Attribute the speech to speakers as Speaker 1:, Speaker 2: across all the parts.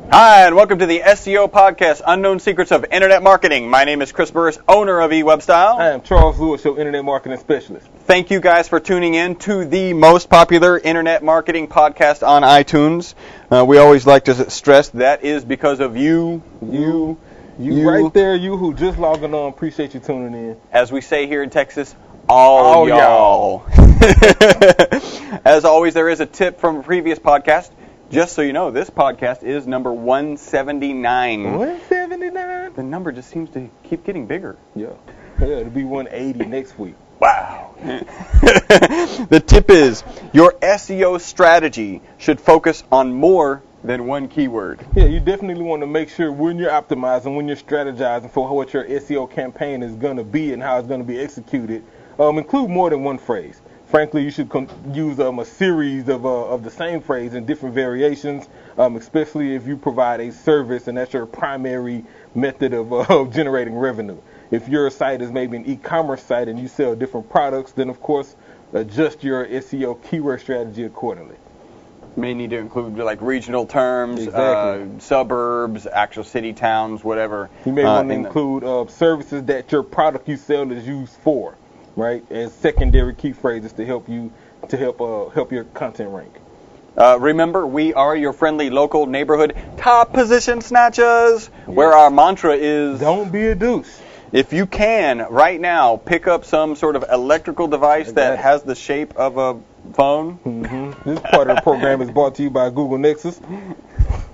Speaker 1: Hi, and welcome to the SEO podcast, Unknown Secrets of Internet Marketing. My name is Chris Burris, owner of E-Webstyle.
Speaker 2: I am Charles Lewis, your Internet Marketing Specialist.
Speaker 1: Thank you guys for tuning in to the most popular Internet Marketing podcast on iTunes. We always like to stress that is because of you
Speaker 2: right there, you who just logging on. Appreciate you tuning in.
Speaker 1: As we say here in Texas, all y'all. As always, there is a tip from a previous podcast. Just so you know, this podcast is number 179.
Speaker 2: 179?
Speaker 1: The number just seems to keep getting bigger.
Speaker 2: Yeah, it'll be 180 next week.
Speaker 1: Wow. The tip is, your SEO strategy should focus on more than one keyword.
Speaker 2: Yeah, you definitely want to make sure when you're optimizing, when you're strategizing for what your SEO campaign is going to be and how it's going to be executed, include more than one phrase. Frankly, you should use a series of the same phrase in different variations, especially if you provide a service and that's your primary method of generating revenue. If your site is maybe an e-commerce site and you sell different products, then of course adjust your SEO keyword strategy accordingly.
Speaker 1: May need to include like regional terms,
Speaker 2: exactly.
Speaker 1: Suburbs, actual city, towns, whatever.
Speaker 2: You may want to include services that your product you sell is used for. Right, as secondary key phrases to help your content rank.
Speaker 1: Remember, we are your friendly local neighborhood top position snatchers, where our mantra is,
Speaker 2: don't be a deuce.
Speaker 1: If you can, right now, pick up some sort of electrical device that has the shape of a phone.
Speaker 2: Mm-hmm. This part of the program is brought to you by Google Nexus.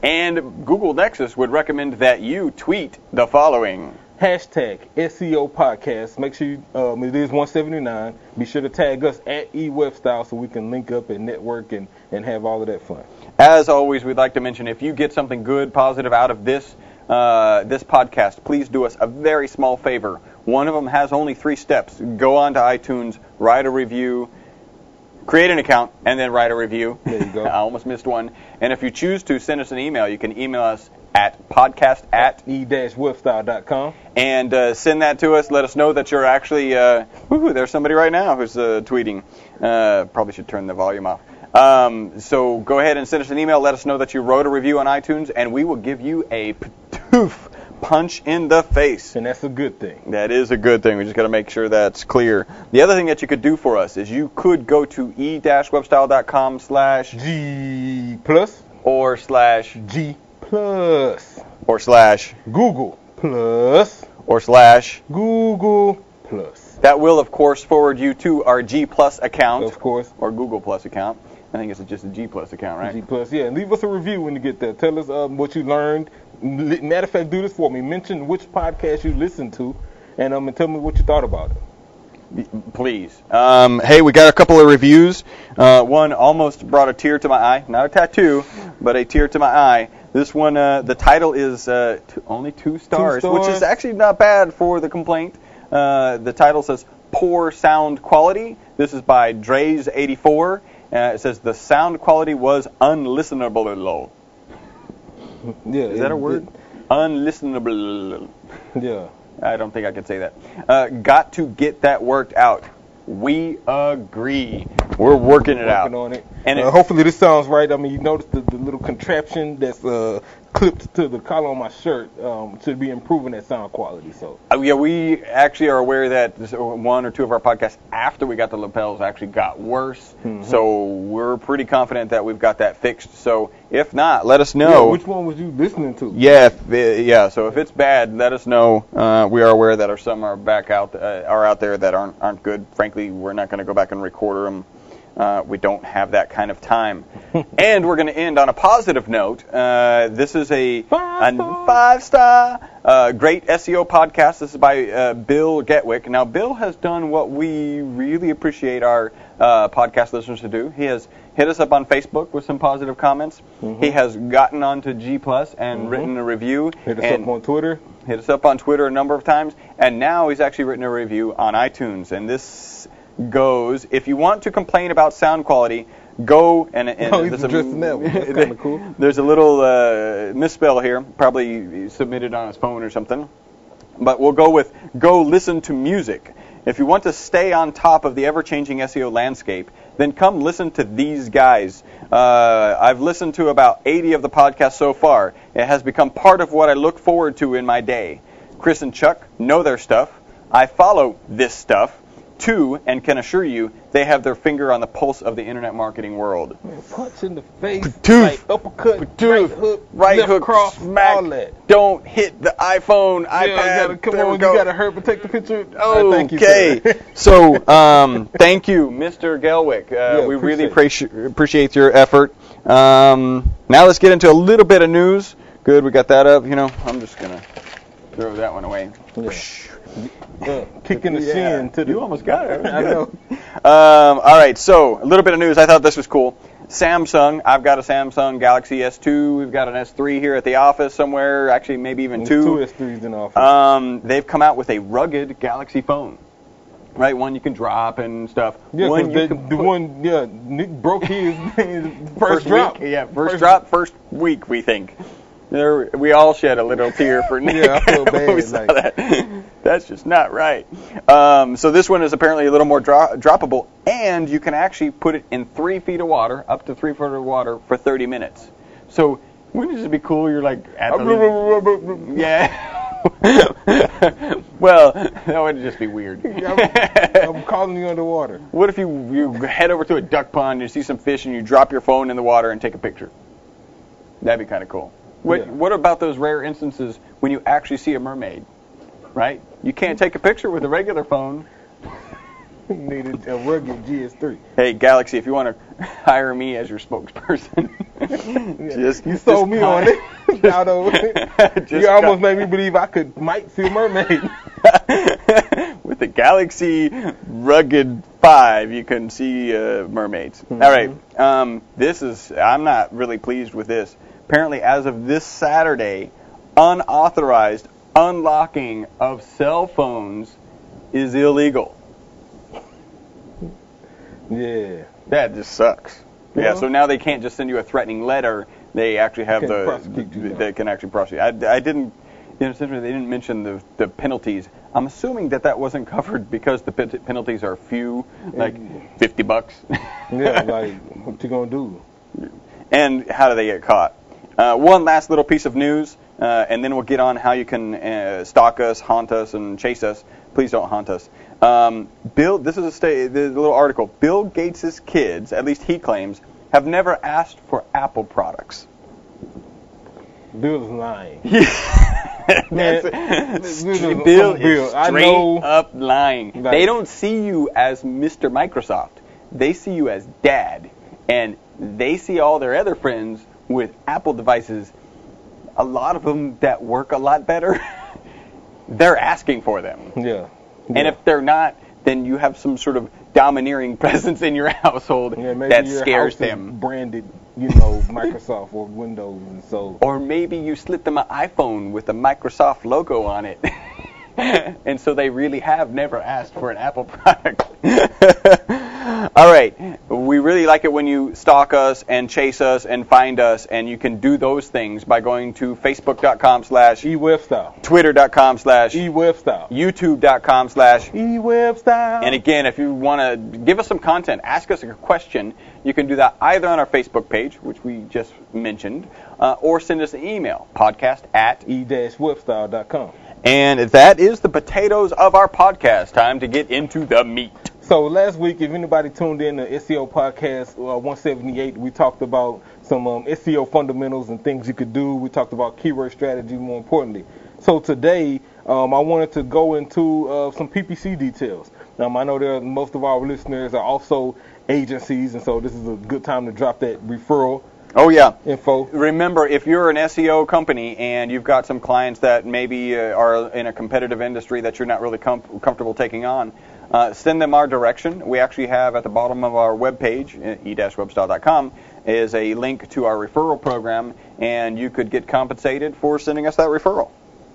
Speaker 1: And Google Nexus would recommend that you tweet the following.
Speaker 2: Hashtag SEO podcast. Make sure it is 179. Be sure to tag us at E-Webstyle so we can link up and network and have all of that fun.
Speaker 1: As always, we'd like to mention, if you get something good, positive out of this podcast, please do us a very small favor. One of them has only 3 steps. Go on to iTunes, write a review, create an account, and then write a review.
Speaker 2: There you go.
Speaker 1: I almost missed one. And if you choose to send us an email, you can email us at podcast@e-webstyle.com
Speaker 2: and
Speaker 1: send that to us. Let us know that you're actually there's somebody right now who's tweeting. Probably should turn the volume off. So go ahead and send us an email. Let us know that you wrote a review on iTunes, and we will give you a punch in the face.
Speaker 2: And that's a good thing.
Speaker 1: That is a good thing. We just got to make sure that's clear. The other thing that you could do for us is you could go to e-webstyle.com/G+ or /G+ or
Speaker 2: /Google+
Speaker 1: or
Speaker 2: /Google+.
Speaker 1: That will, of course, forward you to our G+ account.
Speaker 2: Of course.
Speaker 1: Or Google+ account. I think it's just a G+ account, right?
Speaker 2: G+, yeah. And leave us a review when you get there. Tell us what you learned. Matter of fact, do this for me. Mention which podcast you listened to, and tell me what you thought about it.
Speaker 1: Please. Hey, we got a couple of reviews. One almost brought a tear to my eye. Not a tattoo, but a tear to my eye. This one, the title is only 2 stars, which is actually not bad for the complaint. The title says, Poor Sound Quality. This is by Drays84. It says, the sound quality was unlistenable.
Speaker 2: Yeah,
Speaker 1: is that a word? Unlistenable.
Speaker 2: Yeah.
Speaker 1: I don't think I could say that. Got to get that worked out. We agree. We're working it out.
Speaker 2: On it. And hopefully this sounds right. I mean, you notice the little contraption that's clipped to the collar on my shirt should be improving that sound quality. So
Speaker 1: yeah, we actually are aware that 1 or 2 of our podcasts after we got the lapels actually got worse. Mm-hmm. So we're pretty confident that we've got that fixed. So if not, let us know.
Speaker 2: Yeah, which one was you listening to?
Speaker 1: Yeah, So if it's bad, let us know. We are aware that some are out there that aren't good. Frankly, we're not going to go back and record them. We don't have that kind of time. And we're going to end on a positive note. This is a 5-star great SEO podcast. This is by Bill Getwick. Now, Bill has done what we really appreciate our podcast listeners to do. He has hit us up on Facebook with some positive comments. Mm-hmm. He has gotten onto G+ and written a review.
Speaker 2: Hit us up on Twitter.
Speaker 1: Hit us up on Twitter a number of times. And now he's actually written a review on iTunes. And this goes, if you want to complain about sound quality, go and
Speaker 2: he's addressing that one. That's kind of cool.
Speaker 1: There's a little misspell here, probably submitted on his phone or something. But we'll go listen to music. If you want to stay on top of the ever-changing SEO landscape, then come listen to these guys. I've listened to about 80 of the podcasts so far. It has become part of what I look forward to in my day. Chris and Chuck know their stuff. I follow this stuff, too, and can assure you they have their finger on the pulse of the internet marketing world.
Speaker 2: Man, punch in the face,
Speaker 1: Tooth.
Speaker 2: like uppercut, right hook,
Speaker 1: cross,
Speaker 2: smack, all that.
Speaker 1: Don't hit the iPhone, iPad.
Speaker 2: Come on, you gotta hurry and take the picture.
Speaker 1: Oh,
Speaker 2: thank you,
Speaker 1: okay. So, thank you, Mr. Gelwick. We really appreciate your effort. Now let's get into a little bit of news. Good, we got that up. I'm just gonna throw that one away.
Speaker 2: Kicking the shin to the...
Speaker 1: You almost got it.
Speaker 2: I know.
Speaker 1: All right, so a little bit of news. I thought this was cool. Samsung. I've got a Samsung Galaxy S2. We've got an S3 here at the office somewhere. Actually, maybe even two.
Speaker 2: Two S3s in the office.
Speaker 1: They've come out with a rugged Galaxy phone. Right, one you can drop and stuff.
Speaker 2: Yeah, Nick broke his first drop.
Speaker 1: Week, first drop, first week, we think. We all shed a little tear for Nick.
Speaker 2: Yeah, I feel bad.
Speaker 1: When we saw that. That's just not right. So this one is apparently a little more droppable, and you can actually put it in 3 feet of water, up to 3 feet of water, for 30 minutes. So wouldn't it just be cool? You're like at the... Yeah. Well, that would just be weird.
Speaker 2: I'm calling you underwater.
Speaker 1: What if you head over to a duck pond, you see some fish, and you drop your phone in the water and take a picture? That'd be kind of cool. What about those rare instances when you actually see a mermaid, right? You can't take a picture with a regular phone.
Speaker 2: You needed a rugged GS3.
Speaker 1: Hey, Galaxy, if you want to hire me as your spokesperson,
Speaker 2: you sold me on it. You almost made me believe I might see a mermaid.
Speaker 1: With the Galaxy Rugged 5, you can see mermaids. Mm-hmm. All right, I'm not really pleased with this. Apparently, as of this Saturday, unauthorized unlocking of cell phones is illegal.
Speaker 2: Yeah.
Speaker 1: That just sucks. Yeah, so now they can't just send you a threatening letter. They actually have they can actually prosecute. I didn't, essentially they didn't mention the penalties. I'm assuming that wasn't covered because the penalties are few, like $50.
Speaker 2: Yeah, like, what you gonna do?
Speaker 1: And how do they get caught? One last little piece of news, and then we'll get on how you can stalk us, haunt us, and chase us. Please don't haunt us. This is the little article. Bill Gates' kids, at least he claims, have never asked for Apple products.
Speaker 2: Bill's lying.
Speaker 1: Bill is straight up lying. They don't see you as Mr. Microsoft. They see you as Dad. And they see all their other friends with Apple devices, a lot of them that work a lot better. They're asking for them.
Speaker 2: Yeah.
Speaker 1: And if they're not, then you have some sort of domineering presence in your household that scares them.
Speaker 2: Is branded, Microsoft or Windows, and so.
Speaker 1: Or maybe you slip them an iPhone with a Microsoft logo on it. And so they really have never asked for an Apple product. All right. We really like it when you stalk us and chase us and find us, and you can do those things by going to Facebook.com/E-Webstyle, Twitter.com/E-Webstyle, YouTube.com/E-Webstyle. And again, if you want to give us some content, ask us a question, you can do that either on our Facebook page, which we just mentioned, or send us an email, podcast@e-webstyle.com. And that is the potatoes of our podcast. Time to get into the meat.
Speaker 2: So last week, if anybody tuned in to SEO Podcast 178, we talked about some SEO fundamentals and things you could do. We talked about keyword strategy, more importantly. So today, I wanted to go into some PPC details. I know most of our listeners are also agencies, and so this is a good time to drop that referral.
Speaker 1: Oh, yeah.
Speaker 2: Info.
Speaker 1: Remember, if you're an SEO company and you've got some clients that maybe are in a competitive industry that you're not really comfortable taking on, send them our direction. We actually have at the bottom of our webpage, e-webstyle.com, is a link to our referral program, and you could get compensated for sending us that referral.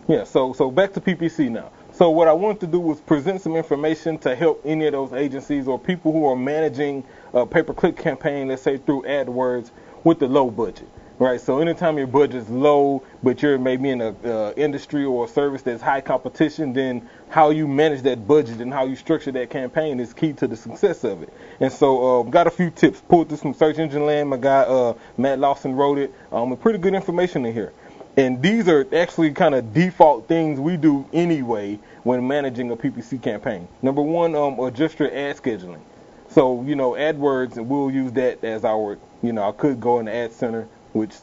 Speaker 2: Yeah, so back to PPC now. So what I wanted to do was present some information to help any of those agencies or people who are managing a pay-per-click campaign, let's say through AdWords, with the low budget. right? So anytime your budget's low, but you're maybe in a industry or a service that's high competition, then how you manage that budget and how you structure that campaign is key to the success of it. And so got a few tips. Pulled this from Search Engine Land. My guy Matt Lawson wrote it. With pretty good information in here. And these are actually kind of default things we do anyway when managing a PPC campaign. Number one, adjust your ad scheduling. So, AdWords, and we'll use that as our, I could go in the Ad Center, which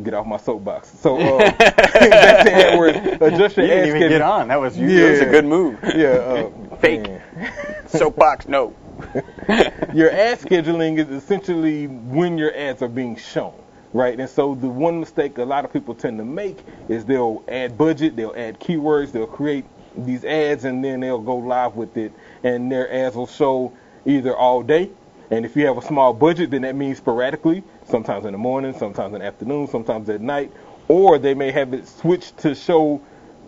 Speaker 2: get off my soapbox. So, back to AdWords, adjust your ad
Speaker 1: didn't even
Speaker 2: scheduling.
Speaker 1: get on. That was a good move.
Speaker 2: Yeah.
Speaker 1: Fake. Soapbox, no.
Speaker 2: Your ad scheduling is essentially when your ads are being shown. Right, and so the one mistake a lot of people tend to make is they'll add budget, they'll add keywords, they'll create these ads, and then they'll go live with it, and their ads will show either all day, and if you have a small budget, then that means sporadically, sometimes in the morning, sometimes in the afternoon, sometimes at night, or they may have it switched to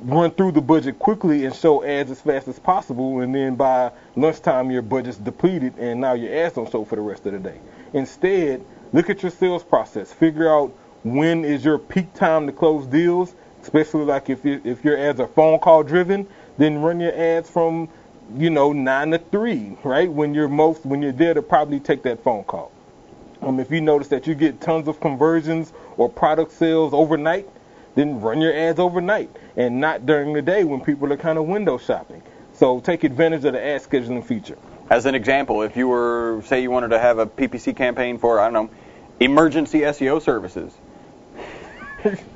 Speaker 2: run through the budget quickly and show ads as fast as possible, and then by lunchtime your budget's depleted, and now your ads don't show for the rest of the day. Instead, look at your sales process. Figure out when is your peak time to close deals, especially like if your ads are phone call driven, then run your ads from 9 to 3, right? When you're there to probably take that phone call. If you notice that you get tons of conversions or product sales overnight, then run your ads overnight and not during the day when people are kind of window shopping. So take advantage of the ad scheduling feature.
Speaker 1: As an example, if you were, say you wanted to have a PPC campaign for, emergency SEO services,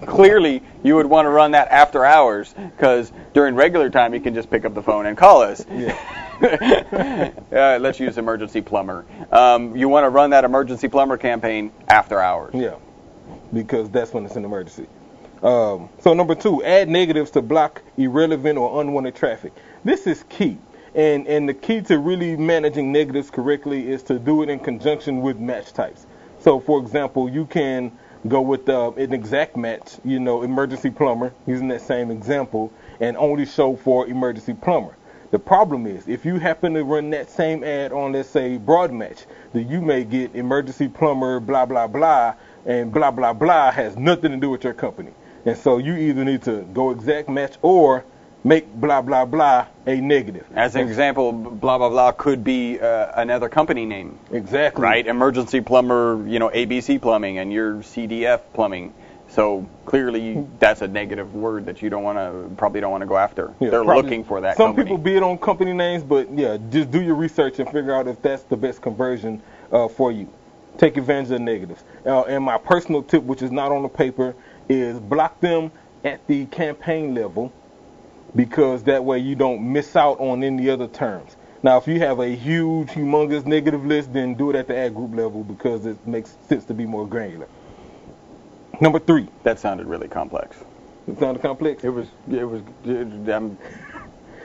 Speaker 1: clearly you would want to run that after hours, because during regular time you can just pick up the phone and call us.
Speaker 2: Yeah.
Speaker 1: Let's use emergency plumber. You want to run that emergency plumber campaign after hours.
Speaker 2: Yeah, because that's when it's an emergency. So number 2, add negatives to block irrelevant or unwanted traffic. This is key. And the key to really managing negatives correctly is to do it in conjunction with match types. So, for example, you can go with an exact match, emergency plumber, using that same example, and only show for emergency plumber. The problem is, if you happen to run that same ad on, let's say, broad match, then you may get emergency plumber, blah, blah, blah, and blah, blah, blah has nothing to do with your company. And so you either need to go exact match or make blah, blah, blah a negative.
Speaker 1: As an example, blah, blah, blah could be another company name.
Speaker 2: Exactly.
Speaker 1: Right? Emergency plumber, ABC plumbing, and you're CDF plumbing. So clearly that's a negative word that you probably don't want to go after.
Speaker 2: Yeah,
Speaker 1: they're looking for that company.
Speaker 2: Some people bid on company names, but yeah, just do your research and figure out if that's the best conversion for you. Take advantage of the negatives. And my personal tip, which is not on the paper, is block them at the campaign level, because that way you don't miss out on any other terms. Now, if you have a huge, humongous negative list, then do it at the ad group level, because it makes sense to be more granular. Number 3.
Speaker 1: That sounded really complex.
Speaker 2: It sounded complex?
Speaker 1: It was.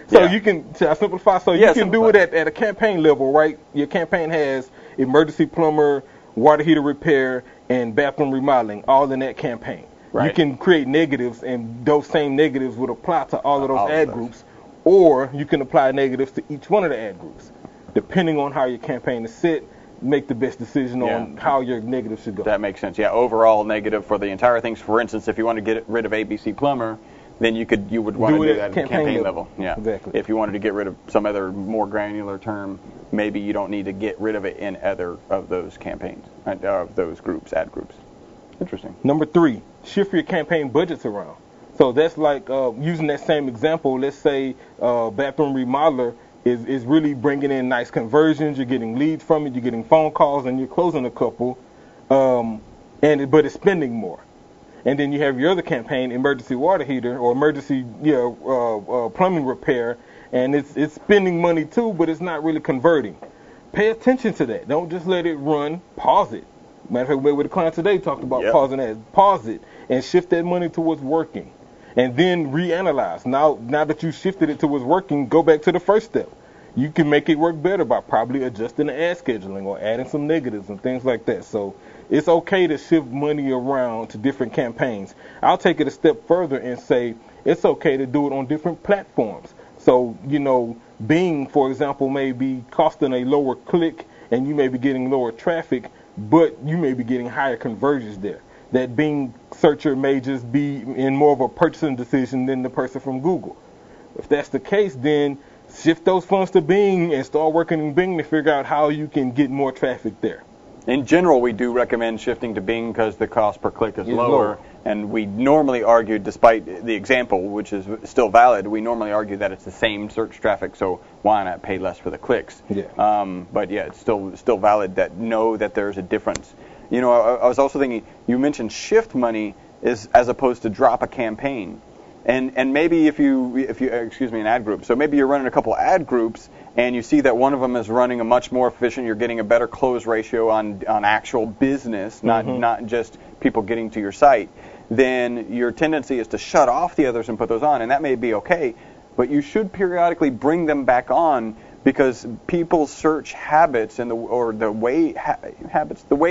Speaker 2: So you can, to simplify, you can do it at a campaign level, right? Your campaign has emergency plumber, water heater repair, and bathroom remodeling, all in that campaign. Right. You can create negatives, and those same negatives would apply to all of those ad groups, or you can apply negatives to each one of the ad groups. Depending on how your campaign is set, make the best decision on how your negative should go.
Speaker 1: That makes sense. Yeah, overall negative for the entire thing. For instance, if you want to get rid of ABC plumber, then you would want to do that at campaign level. Yeah,
Speaker 2: exactly.
Speaker 1: If you wanted to get rid of some other more granular term, maybe you don't need to get rid of it in other of those campaigns, of those groups, ad groups. Interesting.
Speaker 2: Number 3, shift your campaign budgets around. So that's like using that same example. Let's say bathroom remodeler is really bringing in nice conversions. You're getting leads from it. You're getting phone calls, and you're closing a couple. But it's spending more. And then you have your other campaign, emergency water heater or emergency plumbing repair, and it's spending money too, but it's not really converting. Pay attention to that. Don't just let it run. Pause it. Matter of fact, with a client today talked about pausing ads. Pause it and shift that money to what's working. And then reanalyze. Now that you shifted it to what's working, go back to the first step. You can make it work better by probably adjusting the ad scheduling or adding some negatives and things like that. So it's okay to shift money around to different campaigns. I'll take it a step further and say it's okay to do it on different platforms. So, Bing, for example, may be costing a lower click and you may be getting lower traffic, but you may be getting higher conversions there. that Bing searcher may just be in more of a purchasing decision than the person from Google. If that's the case, then shift those funds to Bing and start working in Bing to figure out how you can get more traffic there.
Speaker 1: In general, we do recommend shifting to Bing because the cost per click is lower. And we normally argue, despite the example, which is still valid, we normally argue that it's the same search traffic, so why not pay less for the clicks? But yeah, it's still valid that know that there's a difference. You know, I was also thinking, you mentioned shift money is as opposed to drop a campaign. And maybe if you an ad group. So maybe you're running a couple ad groups and you see that one of them is running a much more efficient, you're getting a better close ratio on actual business, not just people getting to your site, then your tendency is to shut off the others and put those on, and that may be okay, but you should periodically bring them back on because people's search habits and the way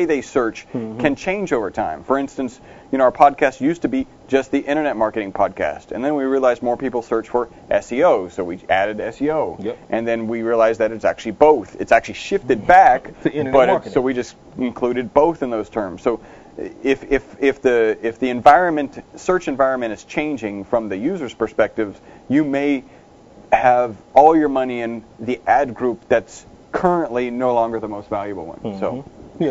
Speaker 1: they search can change over time. For instance, you know, our podcast used to be just the internet marketing podcast, and then we realized more people search for SEO, so we added SEO, and then we realized that it's actually both. It's actually shifted back
Speaker 2: to internet marketing.
Speaker 1: So we just included both in those terms. So if the search environment is changing from the user's perspective, you may have all your money in the ad group that's currently no longer the most valuable one. So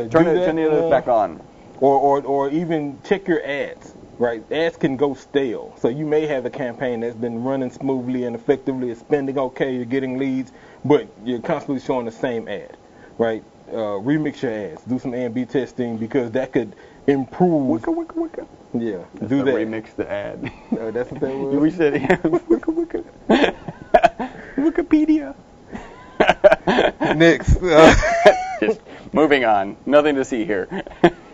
Speaker 1: turn the others back on.
Speaker 2: Or even check your ads, right? Ads can go stale. So you may have a campaign that's been running smoothly and effectively, it's spending okay, you're getting leads, but you're constantly showing the same ad, right? Remix your ads, do some A/B testing because that could improve.
Speaker 1: Wicca.
Speaker 2: Yeah,
Speaker 1: that's
Speaker 2: do that.
Speaker 1: Remix the ad.
Speaker 2: That's what that was?
Speaker 1: We said, wicca. Wikipedia.
Speaker 2: Next.
Speaker 1: Just moving on. Nothing to see here.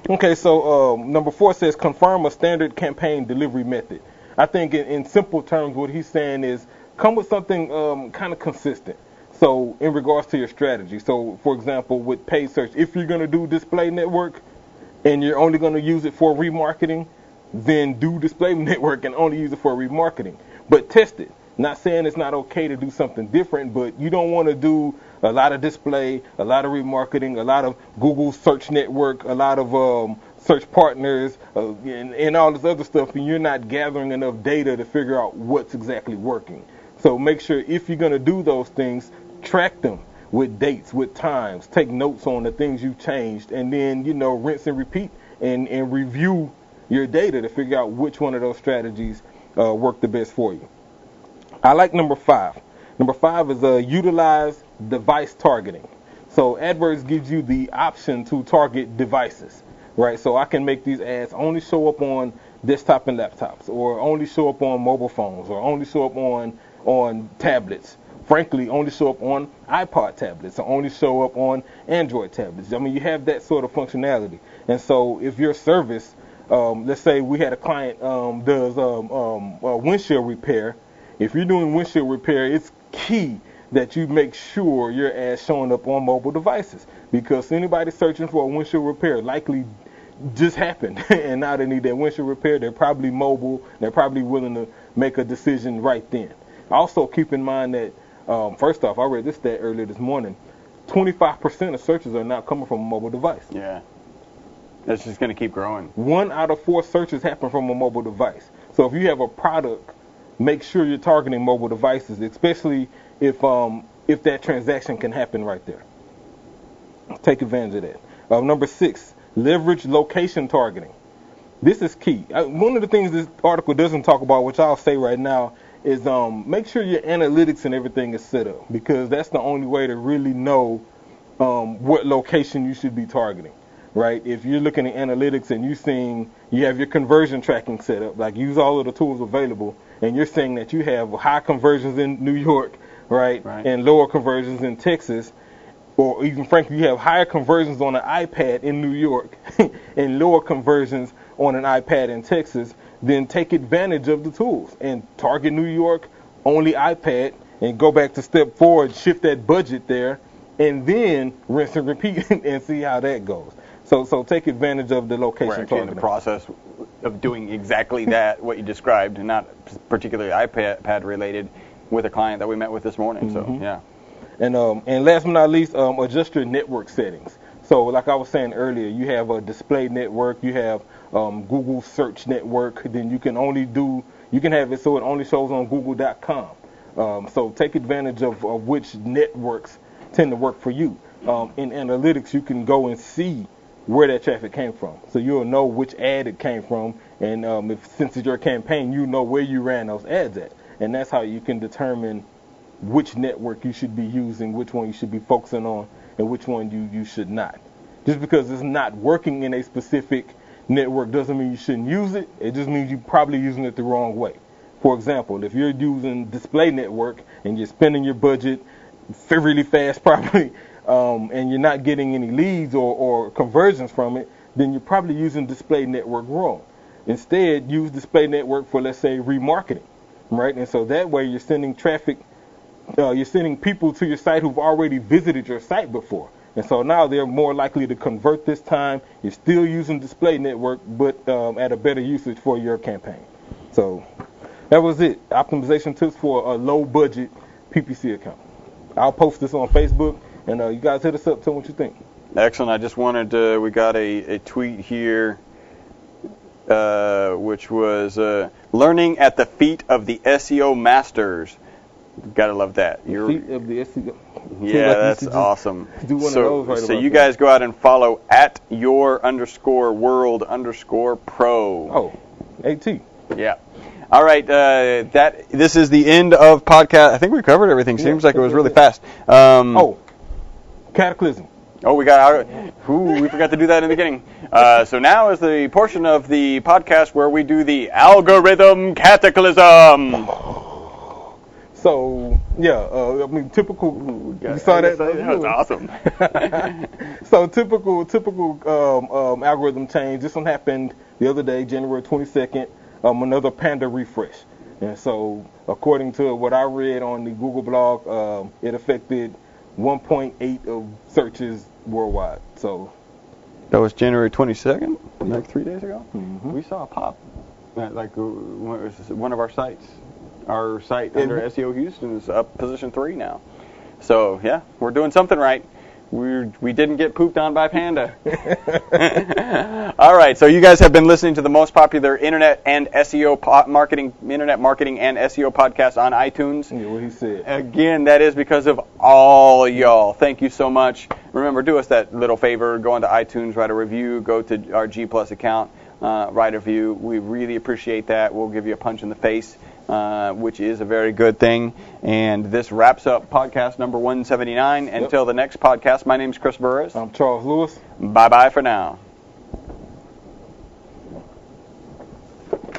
Speaker 2: Okay, so number 4 says confirm a standard campaign delivery method. I think in simple terms what he's saying is come with something kind of consistent. So in regards to your strategy. So, for example, with paid search, if you're going to do display network and you're only going to use it for remarketing, then do display network and only use it for remarketing. But test it. Not saying it's not okay to do something different, but you don't want to do a lot of display, a lot of remarketing, a lot of Google search network, a lot of search partners, and all this other stuff, and you're not gathering enough data to figure out what's exactly working. So make sure if you're going to do those things, track them with dates, with times, take notes on the things you've changed, and then, you know, rinse and repeat and review your data to figure out which one of those strategies work the best for you. I like number 5. Number 5 is utilize device targeting. So AdWords gives you the option to target devices, right? So I can make these ads only show up on desktop and laptops, or only show up on mobile phones, or only show up on tablets. Frankly, only show up on iPod tablets, or only show up on Android tablets. I mean, you have that sort of functionality. And so if your service, let's say we had a client does windshield repair. If you're doing windshield repair, it's key that you make sure your ad's showing up on mobile devices, because anybody searching for a windshield repair likely just happened and now they need that windshield repair. They're probably mobile. They're probably willing to make a decision right then. Also, keep in mind that, first off, I read this stat earlier this morning, 25% of searches are now coming from a mobile device.
Speaker 1: Yeah. That's just going to keep growing.
Speaker 2: 1 out of 4 searches happen from a mobile device. So if you have a product, make sure you're targeting mobile devices, especially if that transaction can happen right there. Take advantage of that. Number 6, leverage location targeting. This is key. One of the things this article doesn't talk about, which I'll say right now, is make sure your analytics and everything is set up, because that's the only way to really know what location you should be targeting. Right? If you're looking at analytics and you have your conversion tracking set up, like use all of the tools available, and you're saying that you have high conversions in New York, right. And lower conversions in Texas, or even frankly, you have higher conversions on an iPad in New York and lower conversions on an iPad in Texas, then take advantage of the tools and target New York, only iPad, and go back to step 4, shift that budget there, and then rinse and repeat and see how that goes. So take advantage of the location targeting.
Speaker 1: In the process of doing exactly that, what you described, and not particularly iPad related, with a client that we met with this morning. So yeah. And
Speaker 2: last but not least, adjust your network settings. So like I was saying earlier, you have a display network, you have Google search network, then you can have it so it only shows on google.com. So take advantage of which networks tend to work for you. In analytics, you can go and see where that traffic came from. So you'll know which ad it came from, and since it's your campaign, you know where you ran those ads at. And that's how you can determine which network you should be using, which one you should be focusing on, and which one you should not. Just because it's not working in a specific network doesn't mean you shouldn't use it. It just means you're probably using it the wrong way. For example, if you're using display network and you're spending your budget really fast probably, and you're not getting any leads or conversions from it, then you're probably using display network wrong. Instead, use display network for, let's say, remarketing, right? And so that way you're sending traffic, you're sending people to your site who've already visited your site before. And so now they're more likely to convert this time. You're still using display network, but at a better usage for your campaign. So that was it. Optimization tips for a low budget PPC account. I'll post this on Facebook, and you guys hit us up, tell me what you think.
Speaker 1: Excellent. I just wanted we got a tweet here, which was learning at the feet of the SEO masters. Gotta love that.
Speaker 2: Feet of the SEO.
Speaker 1: Yeah, like that's awesome.
Speaker 2: Do one of those right
Speaker 1: so you guys go out and follow at your_world_pro.
Speaker 2: Oh, AT.
Speaker 1: Yeah. All right. This is the end of podcast. I think we covered everything. Seems like it was really fast.
Speaker 2: Cataclysm.
Speaker 1: Oh, we forgot to do that in the beginning. So now is the portion of the podcast where we do the algorithm cataclysm.
Speaker 2: So, typical. You saw that?
Speaker 1: That was awesome.
Speaker 2: So typical algorithm change. This one happened the other day, January 22nd. Another Panda refresh. And so, according to what I read on the Google blog, it affected 1.8 of searches worldwide. So
Speaker 1: that was January 22nd, like 3 days ago.
Speaker 2: Mm-hmm.
Speaker 1: We saw a pop, like one of our sites. Our site under SEO Houston is up position 3 now. So yeah, we're doing something right. We didn't get pooped on by Panda. All right, so you guys have been listening to the most popular internet and SEO marketing and SEO podcast on iTunes.
Speaker 2: Yeah, what he said.
Speaker 1: Again, that is because of all y'all. Thank you so much. Remember, do us that little favor. Go into iTunes, write a review. Go to our G Plus account, write a review. We really appreciate that. We'll give you a punch in the face, which is a very good thing. And this wraps up podcast number 179. Until the next podcast, my name's Chris Burris.
Speaker 2: I'm Charles Lewis.
Speaker 1: Bye-bye for now.